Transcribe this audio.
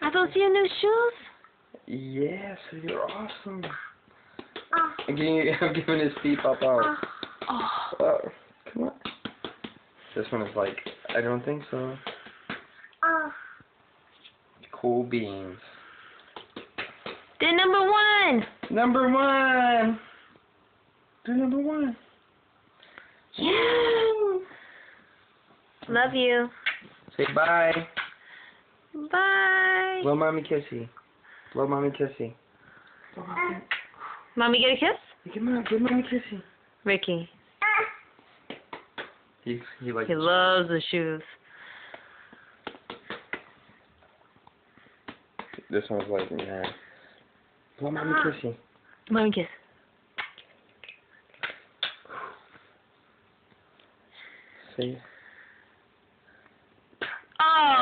I don't see your new shoes. Yes, you're awesome. I'm giving his feet pop out. Oh, come on. This one is like, I don't think so. Cool beans. They're number one. Number one. They're number one. Yeah. Love you. Say bye. Bye. Blow mommy kissy. Blow mommy kissy. Mommy, get a kiss? Give mommy kissy. Ricky. He likes. He loves the shoes. This one's like, nah. Blow mommy kissy. Mommy, kiss. See? Oh.